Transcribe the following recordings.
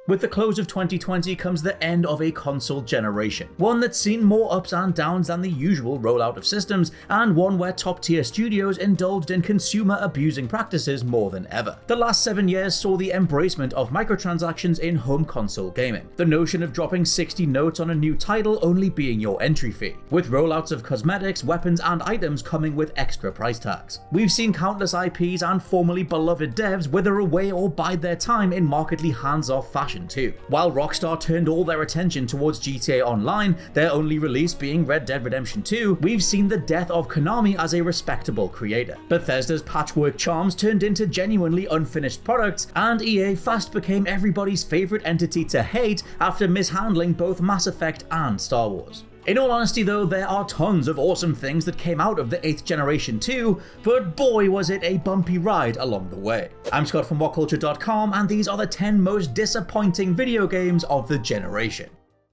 With the close of 2020 comes the end of a console generation, one that's seen more ups and downs than the usual rollout of systems, and one where top-tier studios indulged in consumer-abusing practices more than ever. The last 7 years saw the embracement of microtransactions in home console gaming, the notion of dropping 60 notes on a new title only being your entry fee, with rollouts of cosmetics, weapons, and items coming with extra price tags. We've seen countless IPs and formerly beloved devs wither away or bide their time in markedly hands-off fashion too. While Rockstar turned all their attention towards GTA Online, their only release being Red Dead Redemption 2, we've seen the death of Konami as a respectable creator. Bethesda's patchwork charms turned into genuinely unfinished products, and EA fast became everybody's favorite entity to hate after mishandling both Mass Effect and Star Wars. In all honesty though, there are tons of awesome things that came out of the 8th generation too, but boy was it a bumpy ride along the way. I'm Scott from WhatCulture.com, and these are the 10 most disappointing video games of the generation.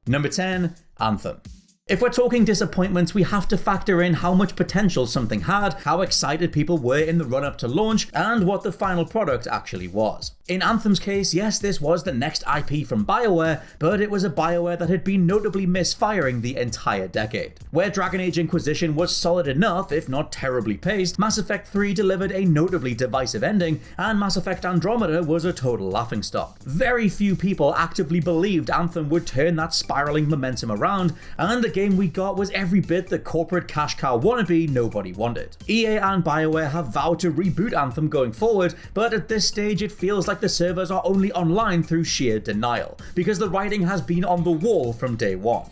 Number 10, Anthem. If we're talking disappointments, we have to factor in how much potential something had, how excited people were in the run-up to launch, and what the final product actually was. In Anthem's case, yes, this was the next IP from BioWare, but it was a BioWare that had been notably misfiring the entire decade. Where Dragon Age Inquisition was solid enough, if not terribly paced, Mass Effect 3 delivered a notably divisive ending, and Mass Effect Andromeda was a total laughingstock. Very few people actively believed Anthem would turn that spiraling momentum around, and the game we got was every bit the corporate cash cow wannabe nobody wanted. EA and BioWare have vowed to reboot Anthem going forward, but at this stage it feels like the servers are only online through sheer denial, because the writing has been on the wall from day one.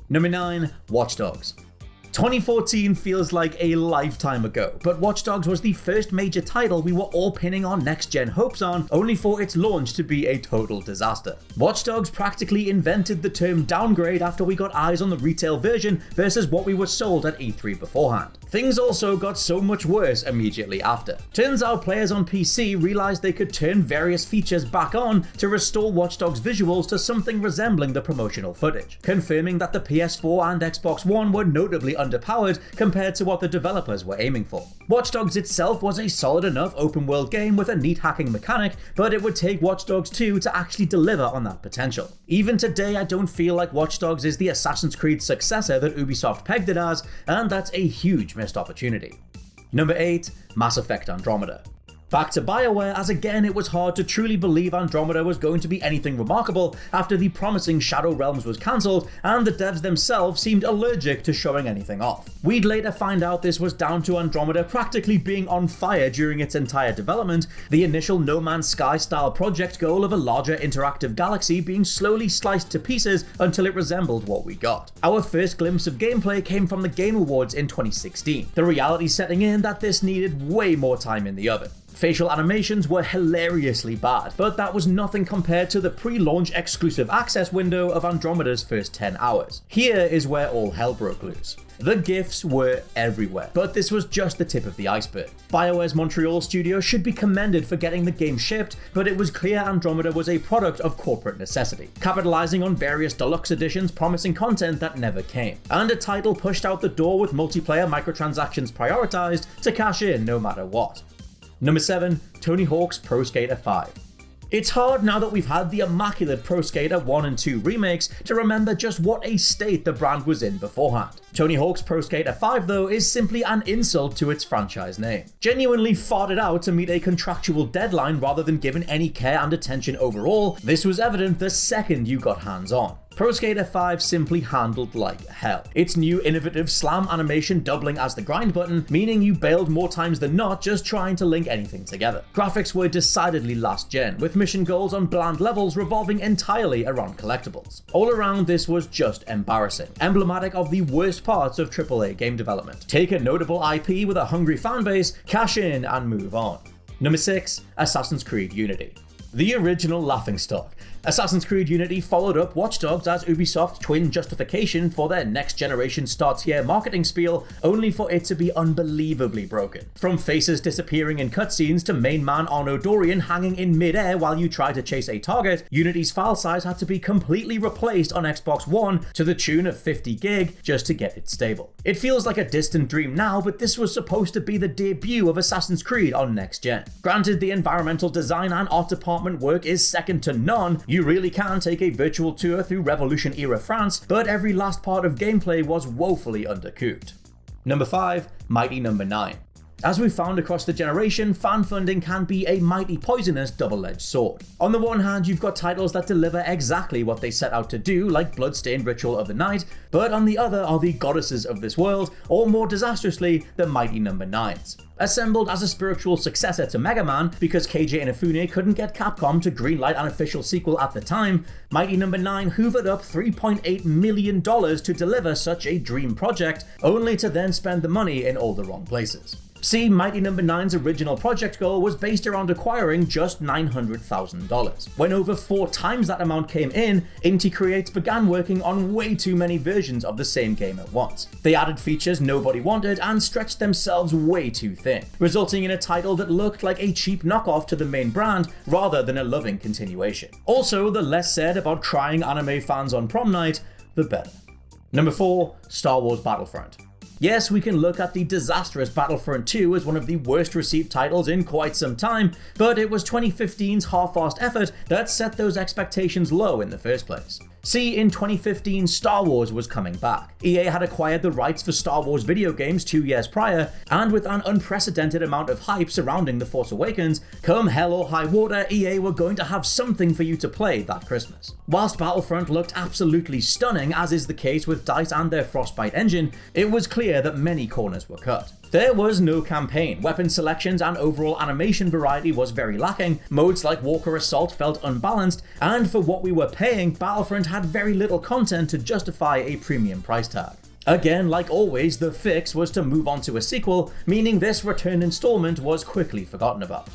Number 9, Watch Dogs. 2014 feels like a lifetime ago, but Watch Dogs was the first major title we were all pinning our next-gen hopes on, only for its launch to be a total disaster. Watch Dogs practically invented the term downgrade after we got eyes on the retail version versus what we were sold at E3 beforehand. Things also got so much worse immediately after. Turns out players on PC realized they could turn various features back on to restore Watch Dogs visuals to something resembling the promotional footage, confirming that the PS4 and Xbox One were notably underpowered compared to what the developers were aiming for. Watch Dogs itself was a solid enough open world game with a neat hacking mechanic, but it would take Watch Dogs 2 to actually deliver on that potential. Even today, I don't feel like Watch Dogs is the Assassin's Creed successor that Ubisoft pegged it as, and that's a huge missed opportunity. Number 8, Mass Effect Andromeda. Back to BioWare, as again it was hard to truly believe Andromeda was going to be anything remarkable after the promising Shadow Realms was cancelled and the devs themselves seemed allergic to showing anything off. We'd later find out this was down to Andromeda practically being on fire during its entire development, the initial No Man's Sky style project goal of a larger interactive galaxy being slowly sliced to pieces until it resembled what we got. Our first glimpse of gameplay came from the Game Awards in 2016, the reality setting in that this needed way more time in the oven. Facial animations were hilariously bad, but that was nothing compared to the pre-launch exclusive access window of Andromeda's first 10 hours. Here is where all hell broke loose. The GIFs were everywhere, but this was just the tip of the iceberg. BioWare's Montreal studio should be commended for getting the game shipped, but it was clear Andromeda was a product of corporate necessity, capitalizing on various deluxe editions promising content that never came, and a title pushed out the door with multiplayer microtransactions prioritized to cash in no matter what. Number 7, Tony Hawk's Pro Skater 5. It's hard now that we've had the immaculate Pro Skater 1 and 2 remakes to remember just what a state the brand was in beforehand. Tony Hawk's Pro Skater 5 though is simply an insult to its franchise name. Genuinely farted out to meet a contractual deadline rather than given any care and attention overall, this was evident the second you got hands on. Pro Skater 5 simply handled like hell. Its new innovative slam animation doubling as the grind button, meaning you bailed more times than not just trying to link anything together. Graphics were decidedly last gen, with mission goals on bland levels revolving entirely around collectibles. All around, this was just embarrassing, emblematic of the worst parts of AAA game development. Take a notable IP with a hungry fanbase, cash in and move on. Number 6, Assassin's Creed Unity. The original laughingstock. Assassin's Creed Unity followed up Watch Dogs as Ubisoft's twin justification for their next-generation start-tier marketing spiel, only for it to be unbelievably broken. From faces disappearing in cutscenes to main man Arno Dorian hanging in mid-air while you try to chase a target, Unity's file size had to be completely replaced on Xbox One to the tune of 50 gig just to get it stable. It feels like a distant dream now, but this was supposed to be the debut of Assassin's Creed on next-gen. Granted, the environmental design and art department work is second to none. You really can take a virtual tour through Revolution-era France, but every last part of gameplay was woefully undercooked. Number 5. Mighty Number 9. As we've found across the generation, fan funding can be a mighty poisonous double-edged sword. On the one hand, you've got titles that deliver exactly what they set out to do, like Bloodstained Ritual of the Night, but on the other are the goddesses of this world, or more disastrously, the Mighty Number 9s. Assembled as a spiritual successor to Mega Man, because KJ Inafune couldn't get Capcom to greenlight an official sequel at the time, Mighty Number 9 hoovered up $3.8 million to deliver such a dream project, only to then spend the money in all the wrong places. See, Mighty Number 9's original project goal was based around acquiring just $900,000. When over 4 times that amount came in, Inti Creates began working on way too many versions of the same game at once. They added features nobody wanted and stretched themselves way too thin, resulting in a title that looked like a cheap knockoff to the main brand rather than a loving continuation. Also, the less said about crying anime fans on prom night, the better. Number 4. Star Wars Battlefront. Yes, we can look at the disastrous Battlefront 2 as one of the worst received titles in quite some time, but it was 2015's half-assed effort that set those expectations low in the first place. See, in 2015, Star Wars was coming back. EA had acquired the rights for Star Wars video games 2 years prior, and with an unprecedented amount of hype surrounding The Force Awakens, come hell or high water, EA were going to have something for you to play that Christmas. Whilst Battlefront looked absolutely stunning, as is the case with DICE and their Frostbite engine, it was clear that many corners were cut. There was no campaign, weapon selections and overall animation variety was very lacking, modes like Walker Assault felt unbalanced, and for what we were paying, Battlefront had very little content to justify a premium price tag. Again, like always, the fix was to move on to a sequel, meaning this return installment was quickly forgotten about.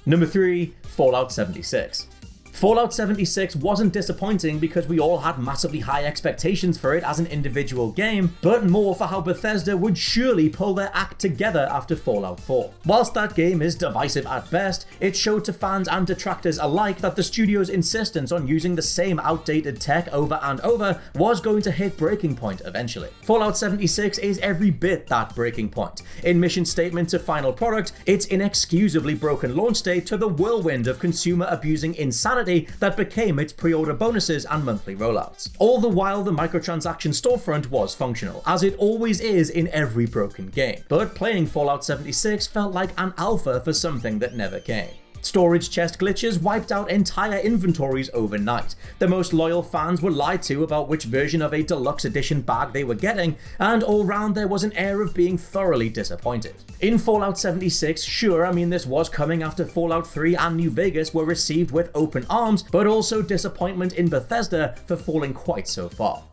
Number 3. Fallout 76. Fallout 76 wasn't disappointing because we all had massively high expectations for it as an individual game, but more for how Bethesda would surely pull their act together after Fallout 4. Whilst that game is divisive at best, it showed to fans and detractors alike that the studio's insistence on using the same outdated tech over and over was going to hit breaking point eventually. Fallout 76 is every bit that breaking point. In mission statement to final product, its inexcusably broken launch state to the whirlwind of consumer abusing insanity that became its pre-order bonuses and monthly rollouts. All the while, the microtransaction storefront was functional, as it always is in every broken game. But playing Fallout 76 felt like an alpha for something that never came. Storage chest glitches wiped out entire inventories overnight. The most loyal fans were lied to about which version of a deluxe edition bag they were getting, and all round there was an air of being thoroughly disappointed. In Fallout 76, sure, this was coming after Fallout 3 and New Vegas were received with open arms, but also disappointment in Bethesda for falling quite so far.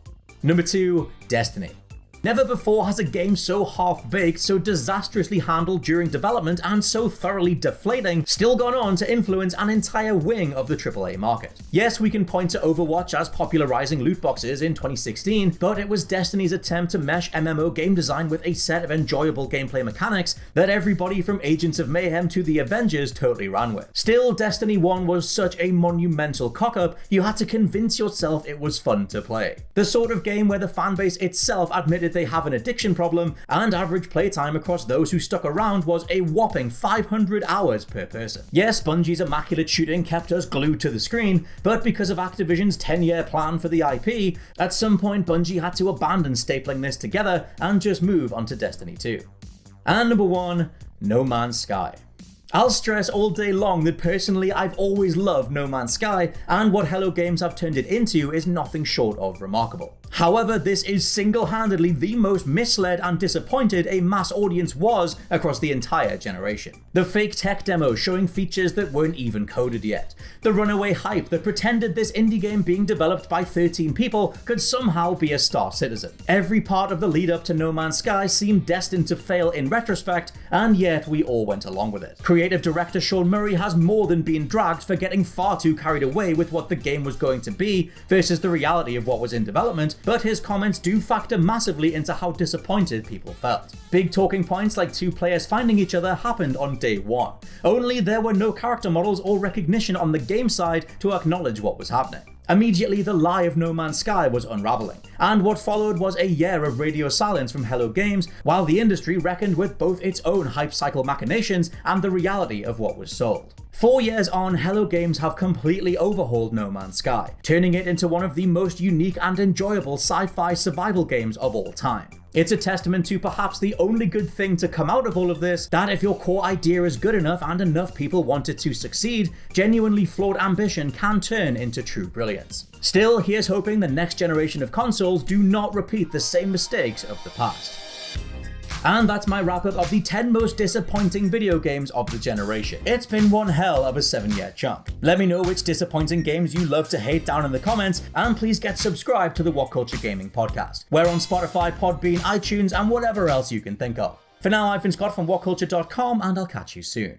Number 2. Destiny. Never before has a game so half-baked, so disastrously handled during development, and so thoroughly deflating still gone on to influence an entire wing of the AAA market. Yes, we can point to Overwatch as popularizing loot boxes in 2016, but it was Destiny's attempt to mesh MMO game design with a set of enjoyable gameplay mechanics that everybody from Agents of Mayhem to the Avengers totally ran with. Still, Destiny 1 was such a monumental cock-up, you had to convince yourself it was fun to play. The sort of game where the fanbase itself admitted they have an addiction problem, and average playtime across those who stuck around was a whopping 500 hours per person. Yes, Bungie's immaculate shooting kept us glued to the screen, but because of Activision's 10-year plan for the IP, at some point Bungie had to abandon stapling this together and just move on to Destiny 2. And number 1, No Man's Sky. I'll stress all day long that personally I've always loved No Man's Sky, and what Hello Games have turned it into is nothing short of remarkable. However, this is single-handedly the most misled and disappointed a mass audience was across the entire generation. The fake tech demos showing features that weren't even coded yet. The runaway hype that pretended this indie game being developed by 13 people could somehow be a Star Citizen. Every part of the lead up to No Man's Sky seemed destined to fail in retrospect, and yet we all went along with it. Creative director Sean Murray has more than been dragged for getting far too carried away with what the game was going to be versus the reality of what was in development, but his comments do factor massively into how disappointed people felt. Big talking points like two players finding each other happened on day one, only there were no character models or recognition on the game side to acknowledge what was happening. Immediately, the lie of No Man's Sky was unraveling, and what followed was a year of radio silence from Hello Games, while the industry reckoned with both its own hype cycle machinations and the reality of what was sold. 4 years on, Hello Games have completely overhauled No Man's Sky, turning it into one of the most unique and enjoyable sci-fi survival games of all time. It's a testament to perhaps the only good thing to come out of all of this, that if your core idea is good enough and enough people want it to succeed, genuinely flawed ambition can turn into true brilliance. Still, here's hoping the next generation of consoles do not repeat the same mistakes of the past. And that's my wrap up of the 10 most disappointing video games of the generation. It's been one hell of a 7-year chunk. Let me know which disappointing games you love to hate down in the comments, and please get subscribed to the WhatCulture Gaming Podcast. We're on Spotify, Podbean, iTunes, and whatever else you can think of. For now, I've been Scott from WhatCulture.com, and I'll catch you soon.